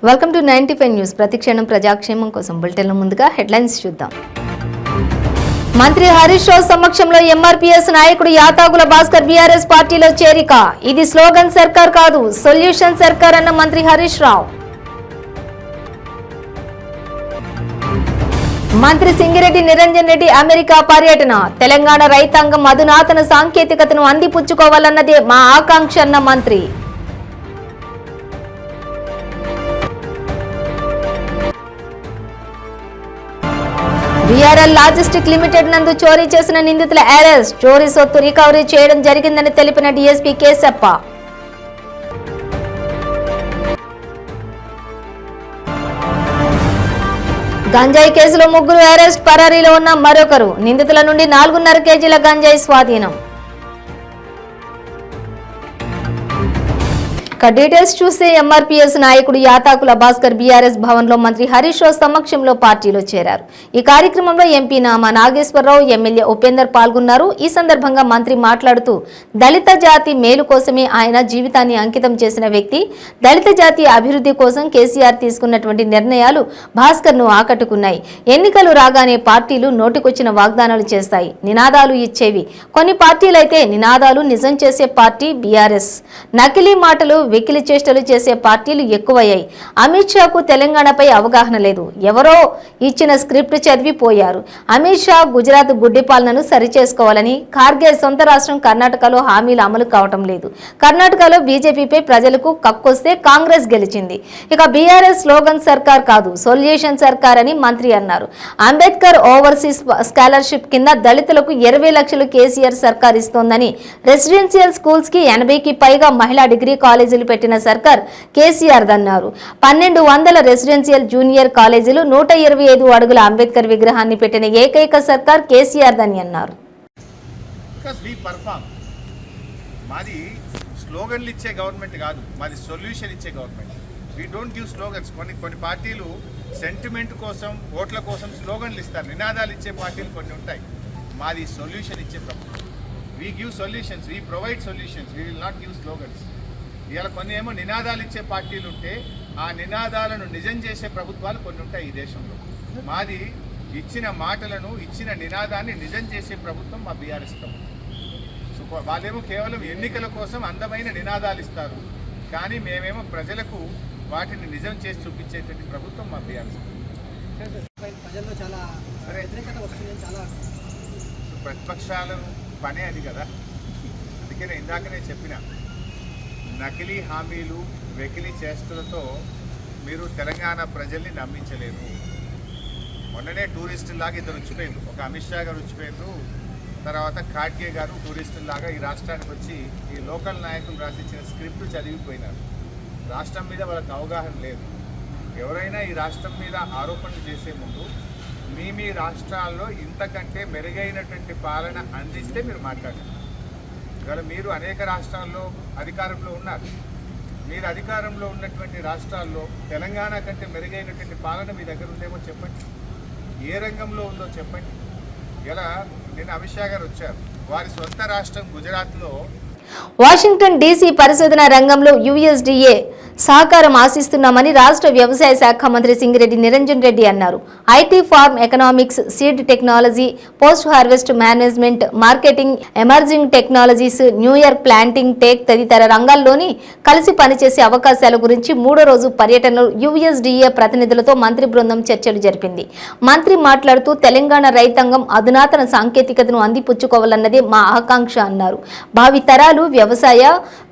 Welcome to 95 news. ప్రతిక్షణం ప్రజాక్షేమం కోసం బులెటిన్ల ముందుగా హెడ్లైన్స్ చూద్దాం. మంత్రి హరీష్ రావు సమక్షంలో ఎంఆర్పీఎస్ నాయకుడు యాతాగుల భాస్కర్ బీఆర్ఎస్ పార్టీలో చేరిక. ఇది స్లోగన్ సర్కార్ కాదు, సొల్యూషన్ సర్కార్ అన్న మంత్రి హరీష్ రావు. మంత్రి సింగిరెడ్డి నిరంజన్ రెడ్డి అమెరికా పర్యటన. తెలంగాణ రైతాంగం అధునాతన సాంకేతికతను అందిపుచ్చుకోవాలన్నదే మా ఆకాంక్ష అన్న మంత్రి. బీఆర్ఎల్ లాజిస్టిక్ లిమిటెడ్ నందు చోరీ చేసిన నిందితుల అరెస్ట్. చోరీ సొత్తు రికవరీ చేయడం జరిగిందని తెలిపిన డీఎస్పీ కేశప్ప. గంజాయి కేసులో ముగ్గురు అరెస్ట్, పరారీలో ఉన్న మరొకరు. నిందితుల నుండి 4.5 కేజీల గంజాయి స్వాధీనం. డీటెయిల్స్ చూస్తే ఎంఆర్పీఎస్ నాయకుడు యాతాకుల భాస్కర్ బీఆర్ఎస్ భవన్ లో మంత్రి హరీష్ రావు సమక్షంలో పార్టీలో చేరారు. ఈ కార్యక్రమంలో ఎంపీ నామా నాగేశ్వరరావు, ఎమ్మెల్యే ఉపేందర్ పాల్గొన్నారు. ఈ సందర్భంగా మంత్రి మాట్లాడుతూ దళిత జాతి మేలు కోసమే ఆయన జీవితాన్ని అంకితం చేసిన వ్యక్తి. దళిత జాతి అభివృద్ధి కోసం కేసీఆర్ తీసుకున్నటువంటి నిర్ణయాలు భాస్కర్ ను ఆకట్టుకున్నాయి. ఎన్నికలు రాగానే పార్టీలు నోటికొచ్చిన వాగ్దానాలు చేస్తాయి, నినాదాలు ఇచ్చేవి. కొన్ని పార్టీలైతే నినాదాలు నిజం చేసే పార్టీ బీఆర్ఎస్. నకిలీ మాటలు, వెకిలి చేష్టలు చేసే పార్టీలు ఎక్కువయ్యాయి. అమిత్ షాకు తెలంగాణపై అవగాహన లేదు, ఎవరో ఇచ్చిన స్క్రిప్ట్ చదివిపోయారు. అమిత్ షా గుజరాత్ గుడ్డి పాలనను సరిచేసుకోవాలని, ఖార్గే సొంత రాష్ట్రం కర్ణాటకలో హామీలు అమలు కావటం లేదు. కర్ణాటకలో బీజేపీపై ప్రజలకు కక్కొస్తే కాంగ్రెస్ గెలిచింది. ఇక బీఆర్ఎస్ స్లోగన్ సర్కార్ కాదు, సొల్యూషన్ సర్కార్ అని మంత్రి అన్నారు. అంబేద్కర్ ఓవర్సీస్ స్కాలర్షిప్ కింద దళితులకు 20 లక్షలు కేసీఆర్ సర్కార్ ఇస్తోందని, రెసిడెన్షియల్ స్కూల్స్ కి 80కి పైగా మహిళా డిగ్రీ కాలేజీలు పెట్టిన సర్కార్ కేసీఆర్ దన్నారు. 1200 రెసిడెన్షియల్ జూనియర్ కాలేజీలు, 125 అడుగుల అంబేద్కర్ విగ్రహాన్ని పెట్టిన ఏకైక సర్కార్ కేసీఆర్ దని అన్నారు. మాది స్లోగన్లు ఇచ్చే గవర్నమెంట్ కాదు, మాది సొల్యూషన్ ఇచ్చే government. We don't give slogans. కొన్ని పార్టీలు సెంటిమెంట్ కోసం, ఓట్ల కోసం స్లోగన్లు ఇస్తారు, నినాదాలు ఇచ్చే పార్టీలు కొన్ని ఉంటాయి. మాది సొల్యూషన్ ఇచ్చే ప్రభుత్వం. We give solutions, we provide solutions, we will not give slogans. ఇవాళ కొన్ని ఏమో నినాదాలు ఇచ్చే పార్టీలు ఉంటే ఆ నినాదాలను నిజం చేసే ప్రభుత్వాలు కొన్ని ఉంటాయి ఈ దేశంలో. మాది ఇచ్చిన మాటలను, ఇచ్చిన నినాదాన్ని నిజం చేసే ప్రభుత్వం మా బీఆర్ఎస్ ప్రభుత్వం. సో వాళ్ళేమో కేవలం ఎన్నికల కోసం అందమైన నినాదాలు ఇస్తారు, కానీ మేమేమో ప్రజలకు వాటిని నిజం చేసి చూపించేటువంటి ప్రభుత్వం మా బీఆర్ఎస్. ప్రతిపక్షాల పనే అది కదా. అందుకనే ఇందాకనే చెప్పిన, నకిలీ హామీలు, వెకిలి చేష్టలతో మీరు తెలంగాణ ప్రజల్ని నమ్మించలేరు. మొన్ననే టూరిస్టులాగా ఇద్దరు వచ్చిపోయారు. ఒక అమిత్ షా గారు వచ్చిపోయారు, తర్వాత ఖార్గే గారు టూరిస్టులాగా ఈ రాష్ట్రానికి వచ్చి ఈ లోకల్ నాయకులు రాసిచ్చిన స్క్రిప్ట్ చదివిపోయినారు. రాష్ట్రం మీద వాళ్ళకి అవగాహన లేదు. ఎవరైనా ఈ రాష్ట్రం మీద ఆరోపణలు చేసే ముందు మీ రాష్ట్రాల్లో ఇంతకంటే మెరుగైనటువంటి పాలన అందిస్తే మీరు మాట్లాడండి. ఇవాళ మీరు అనేక రాష్ట్రాల్లో అధికారంలో ఉన్నారు. మీరు అధికారంలో ఉన్నటువంటి రాష్ట్రాల్లో తెలంగాణ కంటే మెరుగైనటువంటి పాలన మీ దగ్గర ఉందేమో చెప్పండి. ఏ రంగంలో ఉందో చెప్పండి. ఇలా నిన్న అమిత్ షా గారు వచ్చారు. వారి సొంత రాష్ట్రం గుజరాత్లో వాషింగ్టన్ డీసీ పరిశోధన రంగంలో యుఎస్డీఏ సహకారం ఆశిస్తున్నామని రాష్ట్ర వ్యవసాయ శాఖ మంత్రి సింగిరెడ్డి నిరంజన్ రెడ్డి అన్నారు. IT, farm economics, seed technology, post harvest management, marketing, emerging technologies, New York planting, tech తదితర రంగాల్లోని కలిసి పనిచేసే అవకాశాల గురించి 3వ రోజు పర్యటనలో యుఎస్డీఏ ప్రతినిధులతో మంత్రి బృందం చర్చలు జరిపింది. మంత్రి మాట్లాడుతూ తెలంగాణ రైతాంగం అధునాతన సాంకేతికతను అందిపుచ్చుకోవాలన్నదే మా ఆకాంక్ష అన్నారు. భావి తరాలు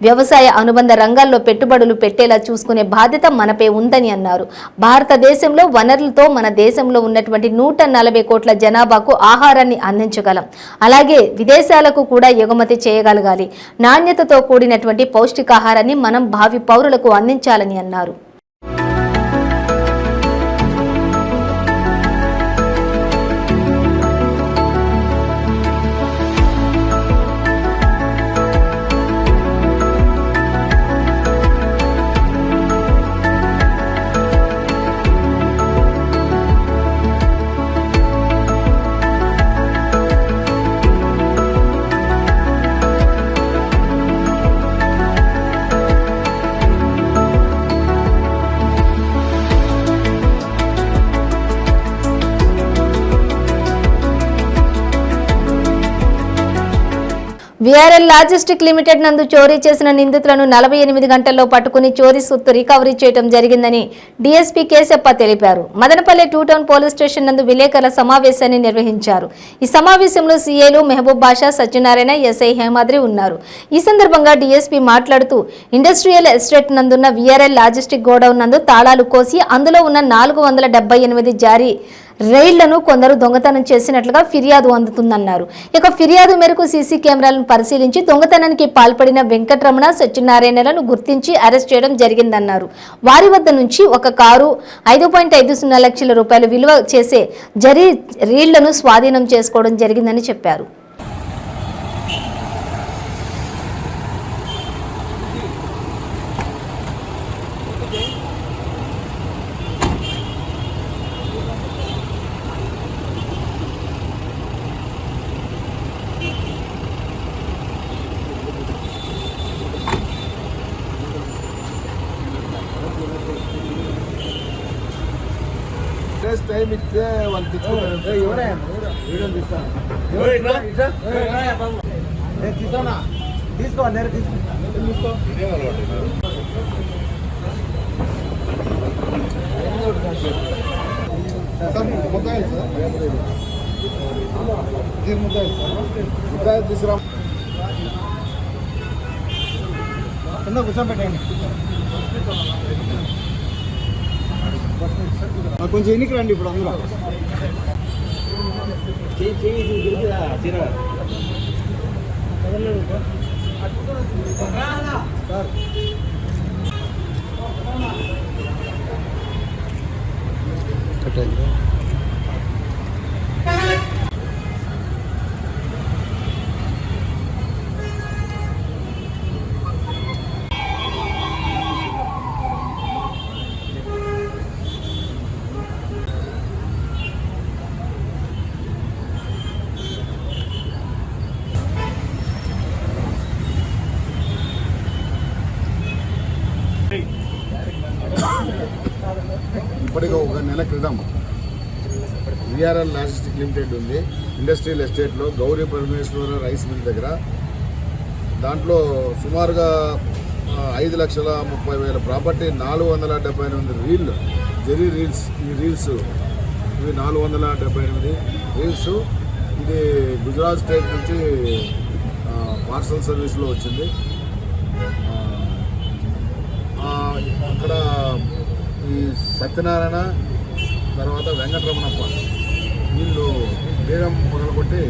వ్యవసాయ అనుబంధ రంగాల్లో పెట్టుబడులు పెట్టేలా చూసుకునే బాధ్యత మనపై ఉందని అన్నారు. భారతదేశంలో వనరులతో మన దేశంలో ఉన్నటువంటి 140 కోట్ల జనాభాకు ఆహారాన్ని అందించగలం. అలాగే విదేశాలకు కూడా ఎగుమతి చేయగలగాలి. నాణ్యతతో కూడినటువంటి పౌష్టికాహారాన్ని మనం భావి పౌరులకు అందించాలని అన్నారు. విఆర్ఎల్ లాజిస్టిక్ లిమిటెడ్ నందు చోరీ చేసిన నిందితులను 48 గంటల్లో పట్టుకుని చోరీ సొత్తు రికవరీ చేయడం జరిగిందని డీఎస్పీ కేశప్ప తెలిపారు. మదనపల్లె 2 టౌన్ పోలీస్ స్టేషన్ నందు విలేకరుల సమావేశాన్ని నిర్వహించారు. ఈ సమావేశంలో సీఐలు మెహబూబ్ బాషా, సత్యనారాయణ, ఎస్ఐ హేమాద్రి ఉన్నారు. ఈ సందర్భంగా డీఎస్పీ మాట్లాడుతూ ఇండస్ట్రియల్ ఎస్టేట్ నందున్న విఆర్ఎల్ లాజిస్టిక్ గోడౌన్ నందు తాళాలు కోసి అందులో ఉన్న 478 జారీ రైళ్లను కొందరు దొంగతనం చేసినట్లుగా ఫిర్యాదు అందుతుందన్నారు. ఇక ఫిర్యాదు మేరకు సీసీ కెమెరాలను పరిశీలించి దొంగతనానికి పాల్పడిన వెంకటరమణ, సత్యనారాయణలను గుర్తించి అరెస్ట్ చేయడం జరిగిందన్నారు. వారి వద్ద నుంచి ఒక కారు, 5.50 లక్షల రూపాయలు విలువ చేసే జరీ రీళ్లను స్వాధీనం చేసుకోవడం జరిగిందని చెప్పారు. టైం ఇస్తే వాళ్ళు తీసుకో నేర తీసుకో ముద్దాయి తీసుకురా కింద కూర్చోబెట్టండి. కొంచెం ఎన్నికి రండి ఇప్పుడు అందులో ఇప్పటికి ఒక నెల క్రితం విఆర్ఎల్ లాజిస్టిక్ లిమిటెడ్ ఉంది ఇండస్ట్రియల్ ఎస్టేట్లో గౌరీ పరమేశ్వర రైస్ మిల్ దగ్గర. దాంట్లో సుమారుగా 5,30,000 ప్రాపర్టీ, 478 రీల్, జెరీ రీల్స్. ఈ రీల్స్ ఇవి 478 రీల్స్. ఇది గుజరాత్ స్టేట్ నుంచి పార్సల్ సర్వీస్లో వచ్చింది. అక్కడ ఈ సత్యనారాయణ తర్వాత వెంకటరమణప్ప వీళ్ళు బేగం పగలగొట్టి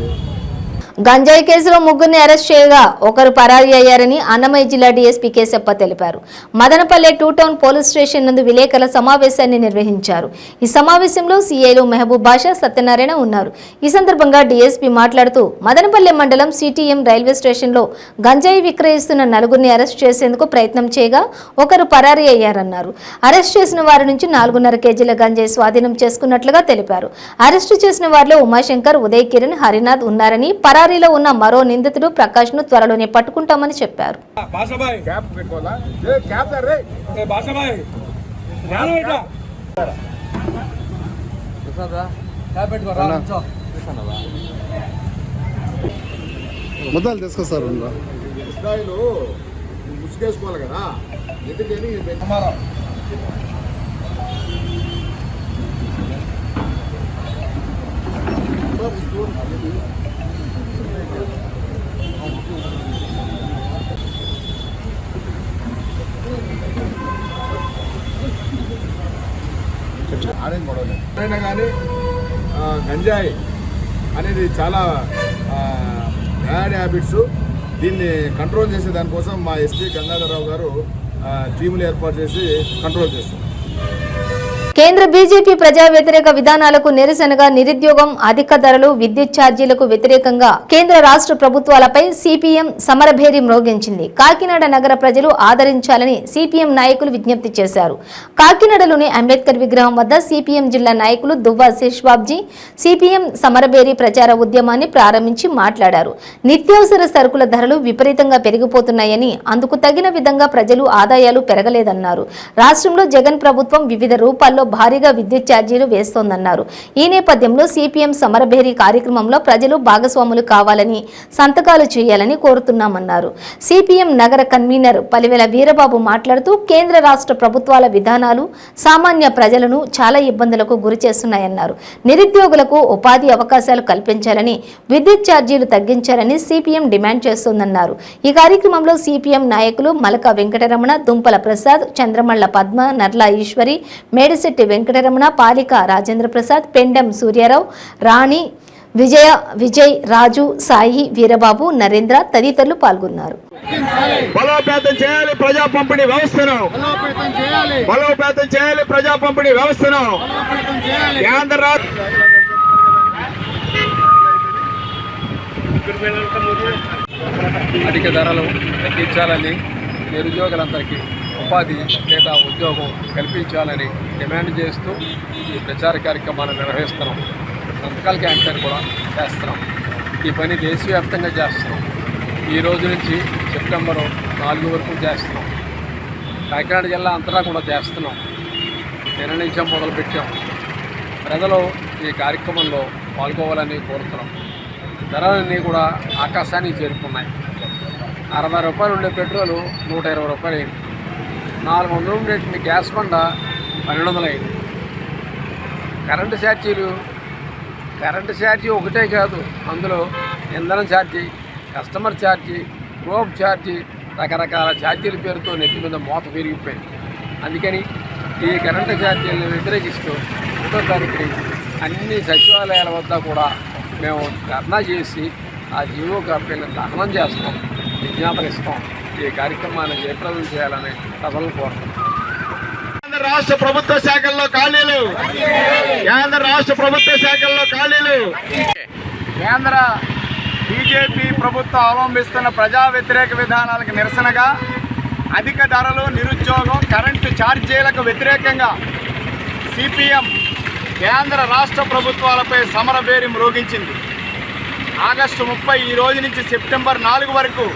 గంజాయి కేసులో ముగ్గురిని అరెస్ట్ చేయగా ఒకరు పరారీ అయ్యారని అన్నమయ్య జిల్లా డీఎస్పీ కేశప్ప తెలిపారు. మదనపల్లె 2 టౌన్ పోలీస్ స్టేషన్ నందు విలేకరుల సమావేశాన్ని నిర్వహించారు. ఈ సమావేశంలో సీఐలు మెహబూబ్ బాషా, సత్యనారాయణ ఉన్నారు. ఈ సందర్భంగా డీఎస్పీ మాట్లాడుతూ మదనపల్లె మండలం సిటీఎం రైల్వే స్టేషన్లో గంజాయి విక్రయిస్తున్న 4గురిని అరెస్ట్ చేసేందుకు ప్రయత్నం చేయగా ఒకరు పరారీ అయ్యారన్నారు. అరెస్ట్ చేసిన వారి నుంచి 4.5 కేజీల గంజాయి స్వాధీనం చేసుకున్నట్లుగా తెలిపారు. అరెస్టు చేసిన వారిలో ఉమాశంకర్, ఉదయ్ కిరణ్, హరినాథ్ ఉన్నారని, పరారీలో ఉన్న మరో నిందితుడు ప్రకాష్ ను త్వరలోనే పట్టుకుంటామని చెప్పారు. మొదలు తీసుకొస్తారు ముసుకేసుకోవాలి కదా ఎందుకని ఆరెంజ్ మోడల్ అయినా కానీ గంజాయి అనేది చాలా బ్యాడ్ హ్యాబిట్స్. దీన్ని కంట్రోల్ చేసే దానికోసం మా ఎస్పీ గంగాధరరావు గారు టీములు ఏర్పాటు చేసి కంట్రోల్ చేస్తారు. కేంద్ర బీజేపీ ప్రజా వ్యతిరేక విధానాలకు నిరసనగా నిరుద్యోగం, అధిక ధరలు, విద్యుత్ ఛార్జీలకు వ్యతిరేకంగా కేంద్ర రాష్ట్ర ప్రభుత్వాలపై సిపిఎం సమరభేరి మ్రోగించింది. కాకినాడ నగర ప్రజలు ఆదరించాలని సిపిఎం నాయకులు విజ్ఞప్తి చేశారు. కాకినాడలోని అంబేద్కర్ విగ్రహం వద్ద సిపిఎం జిల్లా నాయకులు దువ్వ శేష్బాబ్జీ సిపిఎం సమరభేరి ప్రచార ఉద్యమాన్ని ప్రారంభించి మాట్లాడారు. నిత్యావసర సరుకుల ధరలు విపరీతంగా పెరిగిపోతున్నాయని, అందుకు తగిన విధంగా ప్రజలు ఆదాయాలు పెరగలేదన్నారు. రాష్ట్రంలో జగన్ ప్రభుత్వం వివిధ రూపాల్లో భారీగా విద్యుత్ ఛార్జీలు వేస్తోందన్నారు. ఈ నేపథ్యంలో సిపిఎం సమరభేరి కార్యక్రమంలో ప్రజలు భాగస్వాములు కావాలని, సంతకాలు చేయాలని కోరుతున్నామన్నారు. సిపిఎం నగర కన్వీనర్ పలివెల వీరబాబు మాట్లాడుతూ కేంద్ర రాష్ట్ర ప్రభుత్వాల విధానాలు సామాన్య ప్రజలను చాలా ఇబ్బందులకు గురి చేస్తున్నాయన్నారు. నిరుద్యోగులకు ఉపాధి అవకాశాలు కల్పించాలని, విద్యుత్ ఛార్జీలు తగ్గించాలని సిపిఎం డిమాండ్ చేస్తోందన్నారు. ఈ కార్యక్రమంలో సిపిఎం నాయకులు మలక వెంకటరమణ, దుంపల ప్రసాద్, చంద్రమళ్ల పద్మ, నర్ల ఈశ్వరి, మేడిశెట్టి వెంకటరమణ, పాలిక రాజేంద్ర ప్రసాద్, పెండెం సూర్యారావు, రాణి, విజయ్, రాజు, సాయి, వీరబాబు, నరేంద్ర తదితరులు పాల్గొన్నారు. బలోపేతం చేయాలి ప్రజా పంపిణీ వ్యవస్థను, బలోపేతం చేయాలి ప్రజా పంపిణీ వ్యవస్థను. కేంద్ర అధిక ధరలు తగ్గించాలని, నిరుద్యోగులందరికీ ఉపాధి లేదా ఉద్యోగం కల్పించాలని డిమాండ్ చేస్తూ ఈ ప్రచార కార్యక్రమాలను నిర్వహిస్తున్నాం. సంతకాల క్యాంపెయిన్ కూడా చేస్తున్నాం. ఈ పని దేశవ్యాప్తంగా చేస్తున్నాం. ఈ రోజు నుంచి సెప్టెంబర్ 4 వరకు చేస్తున్నాం. కాకినాడ జిల్లా అంతటా కూడా చేస్తున్నాం. నిన్న నుంచే మొదలుపెట్టాం. ప్రజలు ఈ కార్యక్రమంలో పాల్గొవాలని కోరుతున్నాం. ధరలన్నీ కూడా ఆకాశానికి చేరుకున్నాయి. 60 రూపాయలు ఉండే పెట్రోలు 120 రూపాయలు అయింది. 400 ఉండే గ్యాస్ బండ 1200 అయింది. కరెంటు ఛార్జీ ఒకటే కాదు, అందులో ఇంధనం charge, customer charge, rope charge, రకరకాల ఛార్జీల పేరుతో నెత్తి మీద మోత పెరిగిపోయింది. అందుకని ఈ కరెంటు ఛార్జీలను వ్యతిరేకిస్తూ 1వ తారీఖుని అన్ని సచివాలయాల వద్ద కూడా మేము ధర్నా చేసి ఆ జీవో కాపీలను దహనం చేస్తాం, విజ్ఞాపనిస్తాం. ఈ కార్యక్రమాన్ని జయప్రదం చేయాలని ప్రజలను కోరుతున్నాం. కేంద్ర రాష్ట్ర ప్రభుత్వ శాఖల్లో ఖాళీలు, కేంద్ర రాష్ట్ర ప్రభుత్వ శాఖల్లో ఖాళీలు. కేంద్ర బీజేపీ ప్రభుత్వం అవలంబిస్తున్న ప్రజా వ్యతిరేక విధానాలకు నిరసనగా అధిక ధరలు, నిరుద్యోగం, కరెంటు ఛార్జీలకు వ్యతిరేకంగా సిపిఎం కేంద్ర రాష్ట్ర ప్రభుత్వాలపై సమరభేరి మ్రోగించింది. ఆగస్టు 30 ఈ రోజు నుంచి సెప్టెంబర్ 4 వరకు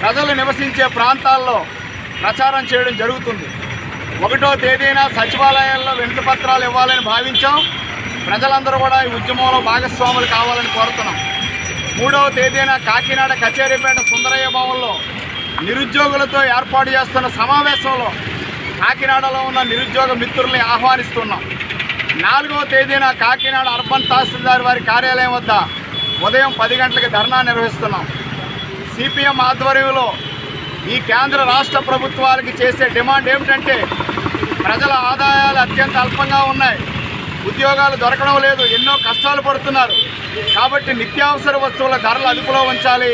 ప్రజలు నివసించే ప్రాంతాల్లో ప్రచారం చేయడం జరుగుతుంది. 1వ తేదీన సచివాలయాల్లో వినతి పత్రాలు ఇవ్వాలని భావించాం. ప్రజలందరూ కూడా ఈ ఉద్యమంలో భాగస్వాములు కావాలని కోరుతున్నాం. 3వ తేదీన కాకినాడ కచేరీపేట సుందరయ్య భవన్లో నిరుద్యోగులతో ఏర్పాటు చేస్తున్న సమావేశంలో కాకినాడలో ఉన్న నిరుద్యోగ మిత్రుల్ని ఆహ్వానిస్తున్నాం. 4వ తేదీన కాకినాడ అర్బన్ తహసీల్దార్ వారి కార్యాలయం వద్ద ఉదయం 10 గంటలకు ధర్నా నిర్వహిస్తున్నాం. సిపిఎం ఆధ్వర్యంలో ఈ కేంద్ర రాష్ట్ర ప్రభుత్వాలకి చేసే డిమాండ్ ఏమిటంటే, ప్రజల ఆదాయాలు అత్యంత అల్పంగా ఉన్నాయి, ఉద్యోగాలు దొరకడం లేదు, ఎన్నో కష్టాలు పడుతున్నారు. కాబట్టి నిత్యావసర వస్తువుల ధరలు అదుపులో ఉంచాలి,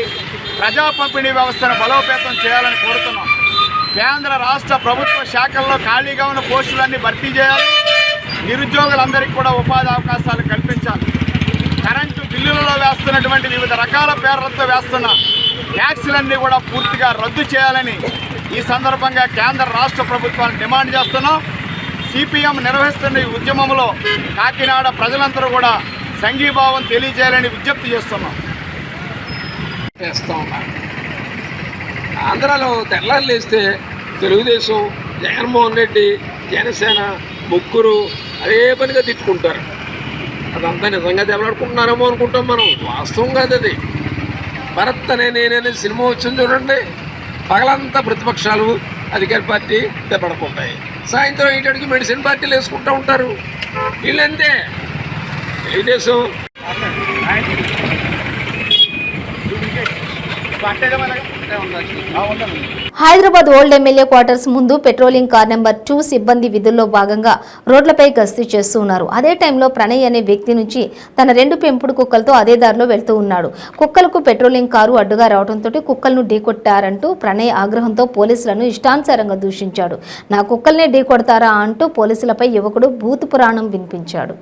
ప్రజా పంపిణీ వ్యవస్థను బలోపేతం చేయాలని కోరుతున్నాం. కేంద్ర రాష్ట్ర ప్రభుత్వ శాఖల్లో ఖాళీగా ఉన్న పోస్టులన్నీ భర్తీ చేయాలి, నిరుద్యోగులందరికీ కూడా ఉపాధి అవకాశాలు కల్పించాలి. కరెంటు బిల్లులలో వేస్తున్నటువంటి వివిధ రకాల పేర్లతో వేస్తున్న ట్యాక్సులన్నీ కూడా పూర్తిగా రద్దు చేయాలని ఈ సందర్భంగా కేంద్ర రాష్ట్ర ప్రభుత్వాన్ని డిమాండ్ చేస్తున్నాం. సిపిఎం నిర్వహిస్తున్న ఈ ఉద్యమంలో కాకినాడ ప్రజలందరూ కూడా సంఘీభావం తెలియజేయాలని విజ్ఞప్తి చేస్తున్నాం. ఆంధ్రాలో తెల్లారు లేస్తే తెలుగుదేశం, జగన్మోహన్ రెడ్డి, జనసేన ముగ్గురు అదే పనిగా తిట్టుకుంటారు. అదంతా నిజంగా దెబ్బలాడుకుంటున్నారేమో అనుకుంటాం మనం. వాస్తవం కాదు అది. భరత్ అనే నేనే సినిమా వచ్చింది చూడండి. పగలంతా ప్రతిపక్షాలు, అధికార పార్టీ దెబ్బడుకుంటాయి. సాయంత్రం 7 మెడిసిన్ పార్టీలు వేసుకుంటూ ఉంటారు. వీళ్ళంతే. Telugudesam Hyderabad old MLA quarters ముందు పెట్రోలింగ్ కార్ నెంబర్ 2 సిబ్బంది విధుల్లో భాగంగా రోడ్లపై గస్తీ చేస్తూ ఉన్నారు. అదే టైంలో ప్రణయ్ అనే వ్యక్తి నుంచి తన 2 పెంపుడు కుక్కలతో అదే దారిలో వెళ్తూ ఉన్నాడు. కుక్కలకు పెట్రోలింగ్ కారు అడ్డుగా రావడంతో కుక్కలను ఢీకొట్టారంటూ ప్రణయ్ ఆగ్రహంతో పోలీసులను ఇష్టానుసారంగా దూషించాడు. నా కుక్కల్నే ఢీకొడతారా అంటూ పోలీసులపై యువకుడు భూతు పురాణం వినిపించాడు.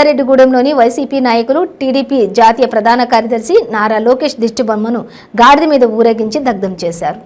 రెడ్డిగూడెంలోని వైసీపీ నాయకులు టీడీపీ జాతీయ ప్రధాన కార్యదర్శి నారా లోకేష్ దిష్టిబొమ్మను గాడిద మీద ఊరేగించి దగ్ధం చేశారు.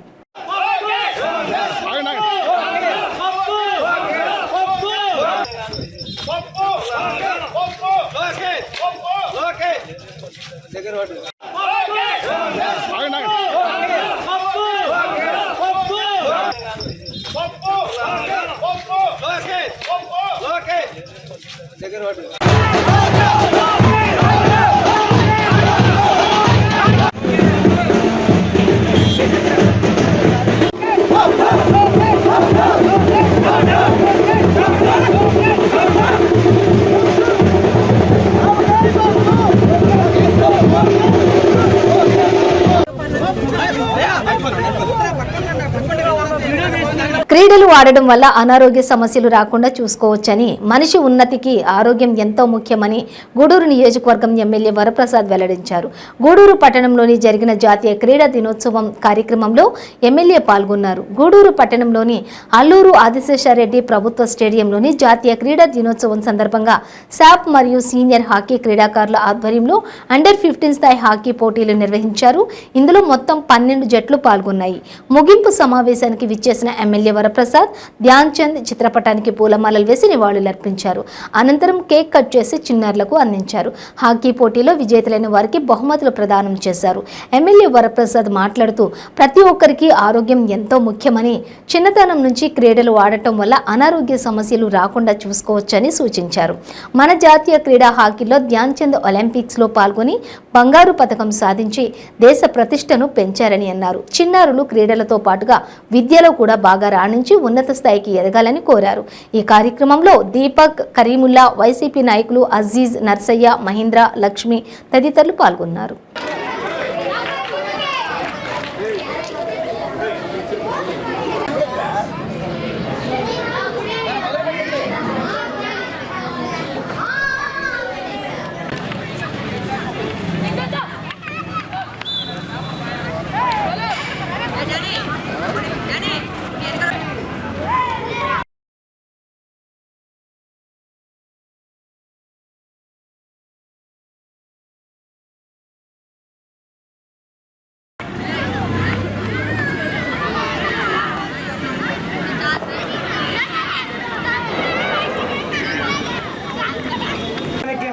క్రీడలు ఆడడం వల్ల అనారోగ్య సమస్యలు రాకుండా చూసుకోవచ్చని, మనిషి ఉన్నతికి ఆరోగ్యం ఎంతో ముఖ్యమని గూడూరు నియోజకవర్గం ఎమ్మెల్యే వరప్రసాద్ వెల్లడించారు. గూడూరు పట్టణంలోని జరిగిన జాతీయ క్రీడా దినోత్సవం కార్యక్రమంలో ఎమ్మెల్యే పాల్గొన్నారు. గూడూరు పట్టణంలోని అల్లూరు ఆదిశేషారెడ్డి ప్రభుత్వ స్టేడియంలోని జాతీయ క్రీడా దినోత్సవం సందర్భంగా శాప్ మరియు సీనియర్ హాకీ క్రీడాకారుల ఆధ్వర్యంలో అండర్-15 స్థాయి హాకీ పోటీలు నిర్వహించారు. ఇందులో మొత్తం 12 జట్లు పాల్గొన్నాయి. ముగింపు సమావేశానికి విచ్చేసిన ఎమ్మెల్యే వరప్రసాద్ ధ్యాన్ చంద్ చిత్రపటానికి పూలమాలలు వేసి నివాళులర్పించారు. అనంతరం కేక్ కట్ చేసి చిన్నారులకు అందించారు. హాకీ పోటీలో విజేతలైన వారికి బహుమతులు ప్రదానం చేశారు. ఎమ్మెల్యే వరప్రసాద్ మాట్లాడుతూ ప్రతి ఒక్కరికి ఆరోగ్యం ఎంతో ముఖ్యమని, చిన్నతనం నుంచి క్రీడలు ఆడటం వల్ల అనారోగ్య సమస్యలు రాకుండా చూసుకోవచ్చని సూచించారు. మన జాతీయ క్రీడా హాకీలో ధ్యాన్ చంద్ ఒలింపిక్స్లో పాల్గొని బంగారు పథకం సాధించి దేశ ప్రతిష్టను పెంచారని అన్నారు. చిన్నారులు క్రీడలతో పాటుగా విద్యలో కూడా బాగా రాణించి ఉన్నత స్థాయికి ఎదగాలని కోరారు. ఈ కార్యక్రమంలో దీపక్, కరీముల్లా, వైసీపీ నాయకులు అజీజ్, నర్సయ్య, మహేంద్ర, లక్ష్మి తదితరులు పాల్గొన్నారు.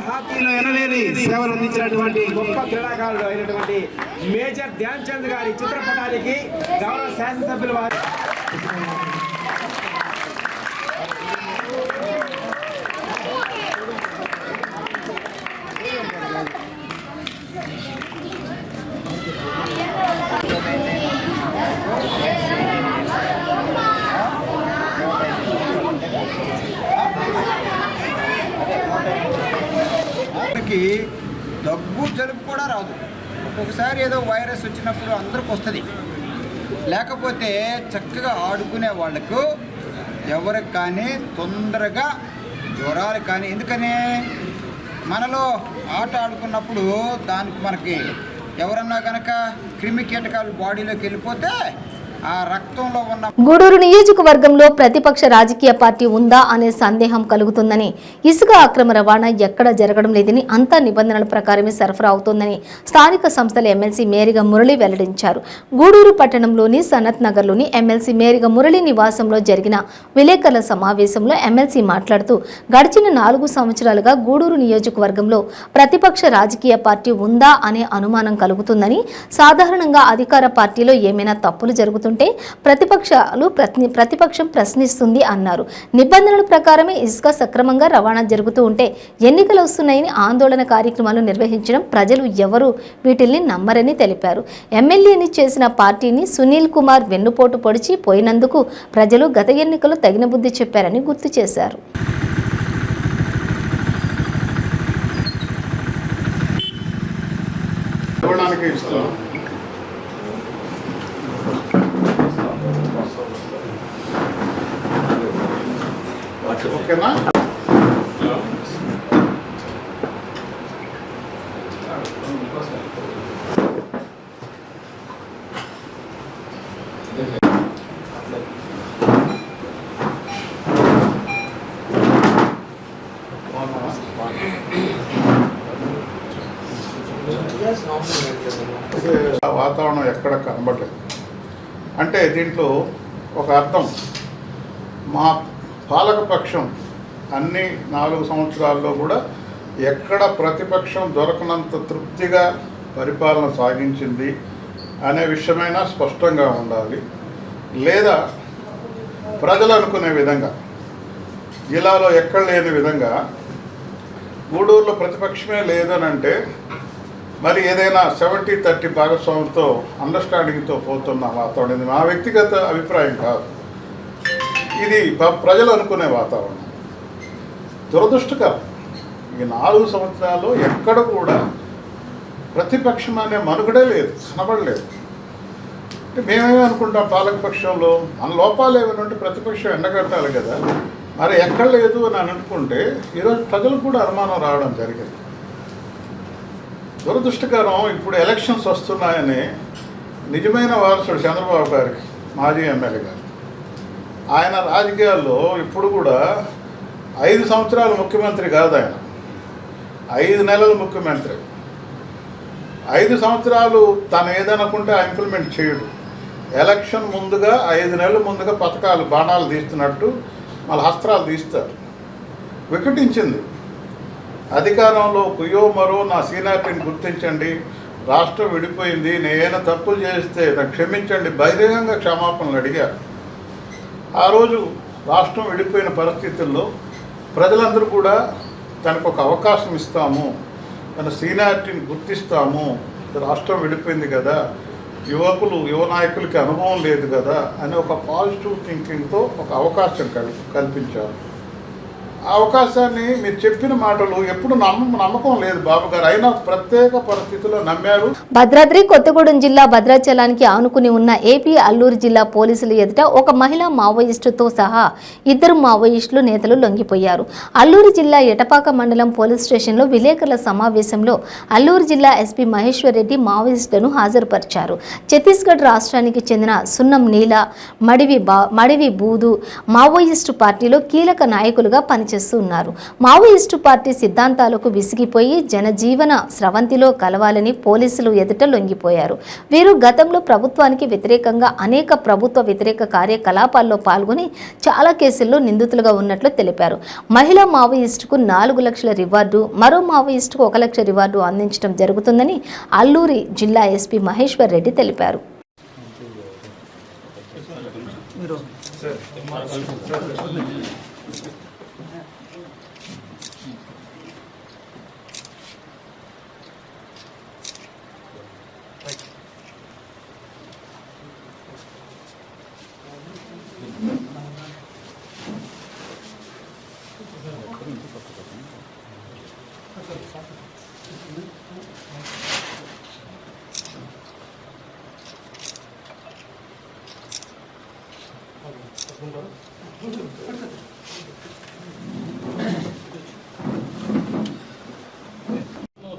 హాకీలో ఎనలేని సేవలు అందించినటువంటి గొప్ప క్రీడాకారుడు అయినటువంటి మేజర్ ధ్యాన్ చంద్ గారి చిత్రపటానికి గౌరవ శాసనసభ్యుల వారు దగ్గు జలుబు కూడా రాదు. ఒక్కొక్కసారి ఏదో వైరస్ వచ్చినప్పుడు అందరికి వస్తుంది. లేకపోతే చక్కగా ఆడుకునే వాళ్ళకు ఎవరికి కానీ తొందరగా జ్వరాలు కానీ, ఎందుకని మనలో ఆట ఆడుకున్నప్పుడు దానికి మనకి ఎవరన్నా కనుక క్రిమి కీటకాలు బాడీలోకి వెళ్ళిపోతే ఆ రక్తంలో ఉన్న గూడూరు నియోజకవర్గంలో ప్రతిపక్ష రాజకీయ పార్టీ ఉందా అనే సందేహం కలుగుతుందని, ఇసుక అక్రమ రవాణా ఎక్కడ జరగడం లేదని, అంతా నిబంధనల ప్రకారమే సరఫరా అవుతోందని స్థానిక సంస్థల ఎమ్మెల్సీ మేరిగ మురళి వెల్లడించారు. గూడూరు పట్టణంలోని సనత్ నగర్లోని ఎమ్మెల్సీ మేరిగ మురళి నివాసంలో జరిగిన విలేకరుల సమావేశంలో ఎమ్మెల్సీ మాట్లాడుతూ గడిచిన 4 సంవత్సరాలుగా గూడూరు నియోజకవర్గంలో ప్రతిపక్ష రాజకీయ పార్టీ ఉందా అనే అనుమానం కలుగుతుందని, సాధారణంగా అధికార పార్టీలో ఏమైనా తప్పులు జరుగుతుంటే ప్రతిపక్షం ప్రశ్నిస్తుంది అన్నారు. నిబంధనల ప్రకారమే ఇసుక సక్రమంగా రవాణా జరుగుతూ ఉంటే ఎన్నికలు వస్తున్నాయని ఆందోళన కార్యక్రమాలు నిర్వహించడం ప్రజలు ఎవరు వీటిల్ని నమ్మరని తెలిపారు. ఎమ్మెల్యేని చేసిన పార్టీని సునీల్ కుమార్ వెన్నుపోటు పొడిచి పోయినందుకు ప్రజలు గత ఎన్నికలు తగిన బుద్ధి చెప్పారని గుర్తు చేశారు. ఓకేనా? వాతావరణం ఎక్కడ కనబడలేదు. అంటే దీంట్లో ఒక అర్థం, మా పాలకపక్షం అన్ని 4 సంవత్సరాల్లో కూడా ఎక్కడ ప్రతిపక్షం దొరకనంత తృప్తిగా పరిపాలన సాగించింది అనే విషయమైనా స్పష్టంగా ఉండాలి. లేదా ప్రజలు అనుకునే విధంగా జిల్లాలో ఎక్కడ లేని విధంగా గూడూరులో ప్రతిపక్షమే లేదనంటే మరి ఏదైనా 70-30 భాగస్వామ్యంతో అండర్స్టాండింగ్తో పోతున్న వాతావరణం. ఇది మా వ్యక్తిగత అభిప్రాయం కాదు, ఇది ప్రజలు అనుకునే వాతావరణం. దురదృష్టకరం, ఈ 4 సంవత్సరాల్లో ఎక్కడ కూడా ప్రతిపక్షం అనే మనుగడే లేదు, కనబడలేదు. అంటే మేమేమీ అనుకుంటాం, పాలకపక్షంలో మన లోపాలు ఏమైనా ఉంటే ప్రతిపక్షం ఎండగట్టాలి కదా, మరి ఎక్కడ లేదు అని అనుకుంటే ఈరోజు ప్రజలకు కూడా అనుమానం రావడం జరిగింది. దురదృష్టకరం, ఇప్పుడు ఎలక్షన్స్ వస్తున్నాయని నిజమైన వారసుడు చంద్రబాబు గారికి, మాజీ ఎమ్మెల్యే గారు, ఆయన రాజకీయాల్లో ఇప్పుడు కూడా 5 సంవత్సరాలు ముఖ్యమంత్రి కాదు, ఆయన 5 నెలలు ముఖ్యమంత్రి. 5 సంవత్సరాలు తను ఏదనుకుంటే ఆ ఇంప్లిమెంట్ చేయడు. ఎలక్షన్ ముందుగా 5 నెలల ముందుగా పథకాలు బాణాలు తీస్తున్నట్టు మళ్ళీ హస్త్రాలు తీస్తారు. వికటించింది అధికారంలో కుయో మరో నా సీనియారిటీని గుర్తించండి, రాష్ట్రం విడిపోయింది, నేనైనా తప్పులు చేస్తే నాకు క్షమించండి, బహిరంగంగా క్షమాపణలు అడిగారు. ఆ రోజు రాష్ట్రం విడిపోయిన పరిస్థితుల్లో ప్రజలందరూ కూడా తనకు ఒక అవకాశం ఇస్తాము, తన సీనియారిటీని గుర్తిస్తాము, రాష్ట్రం విడిపోయింది కదా, యువ నాయకులకి అనుభవం లేదు కదా అని ఒక పాజిటివ్ థింకింగ్తో ఒక అవకాశం కల్పించారు. ఆ అవకాశాన్ని మీరు చెప్పిన మాటలు ఎప్పుడు నమ్మకం లేదు బాబు గారు, అయినా ప్రత్యేక పరిస్థితుల్లో నమ్మారు. భద్రాద్రి కొత్తగూడెం జిల్లా భద్రాచలానికి ఆనుకుని ఉన్న ఏపీ అల్లూరు జిల్లా పోలీసుల ఎదుట ఒక మహిళా మావోయిస్టుతో సహా 2 మావోయిస్టులు నేతలు లొంగిపోయారు. అల్లూరు జిల్లా ఎటపాక మండలం పోలీస్ స్టేషన్లో విలేకరుల సమావేశంలో అల్లూరు జిల్లా ఎస్పీ మహేశ్వర్ రెడ్డి మావోయిస్టులను హాజరుపరిచారు. ఛత్తీస్గఢ్ రాష్ట్రానికి చెందిన సున్నం నీల, మడివి బూదు మావోయిస్టు పార్టీలో కీలక నాయకులుగా పనిచేస్తున్నారు. మావోయిస్టు పార్టీ సిద్ధాంతాలకు విసిగిపోయి జనజీవన స్రవంతిలో కలవాలని పోలీసులు ఎదుట లొంగిపోయారు. వీరు గతంలో ప్రభుత్వానికి వ్యతిరేకంగా అనేక ప్రభుత్వ వ్యతిరేక కార్యకలాపాల్లో పాల్గొని చాలా కేసుల్లో నిందితులుగా ఉన్నట్లు తెలిపారు. మహిళా మావోయిస్టుకు 4 లక్షల రివార్డు, మరో మావోయిస్టుకు 1 లక్ష రివార్డు అందించడం జరుగుతుందని అల్లూరి జిల్లా ఎస్పీ మహేశ్వర్ రెడ్డి తెలిపారు.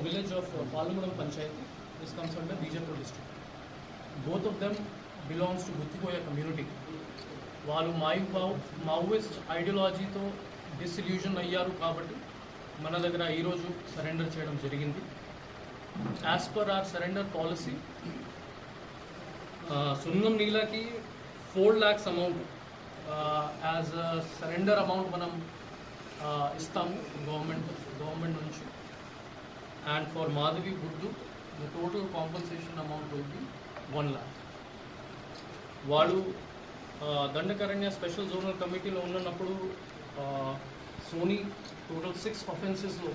Village of Palamudam Panchayat. This comes under Bijapur district. Both of them belongs to Guttikoya community. వాళ్ళు మావోయిస్ట్ ఐడియాలజీతో డిసిల్యూజన్ అయ్యారు కాబట్టి మన దగ్గర ఈరోజు సరెండర్ చేయడం జరిగింది. As per our surrender policy సున్నం నీలకి 4 lakhs amount as surrender amount మనం ఇస్తాము గవర్నమెంట్ నుంచి. And for Madhavi Buddu, the total compensation amount will be 1 lakh. వాళ్ళు దండకారణ్య స్పెషల్ జోనల్ కమిటీలో ఉన్నప్పుడు సోనీ టోటల్ 6 offensesలో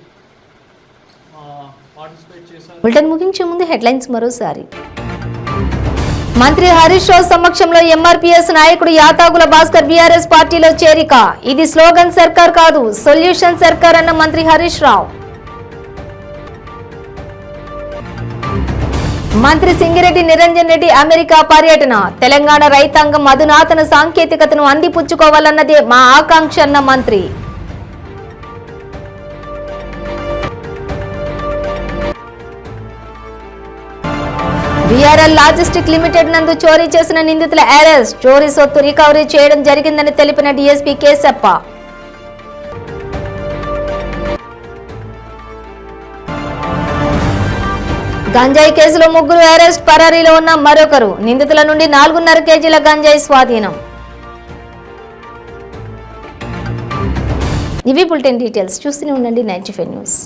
పార్టిసిపేట్ చేశారు. బులెటిన్ ముగించే ముందు హెడ్లైన్స్ మరోసారి. మంత్రి హరీష్ రావు సమక్షంలో ఎంఆర్పీఎస్ నాయకుడు యాతాగుల భాస్కర్ బీఆర్ఎస్ పార్టీలో చేరిక. ఇది స్లోగన్ సర్కార్ కాదు, సొల్యూషన్ సర్కార్ అన్న మంత్రి హరీష్ రావు. మంత్రి సింగిరెడ్డి నిరంజన్ రెడ్డి అమెరికా పర్యటన. తెలంగాణ రైతాంగం అధునాతన సాంకేతికతను అందిపుచ్చుకోవాలన్నదే మా ఆకాంక్ష అన్న మంత్రి. బీఆర్ఎల్ లాజిస్టిక్ లిమిటెడ్ నందు చోరీ చేసిన నిందితుల అరెస్ట్. చోరీ సొత్తు రికవరీ చేయడం జరిగిందని తెలిపిన డీఎస్పీ కేశప్ప. గంజాయి కేసులో 3 అరెస్ట్, పరారీలో ఉన్న మరొకరు. నిందితుల నుండి 4.5 కేజీల గంజాయి స్వాధీనం. ఇవి బులెటిన్ డీటెయిల్స్. చూస్తూనే ఉండండి 95 న్యూస్.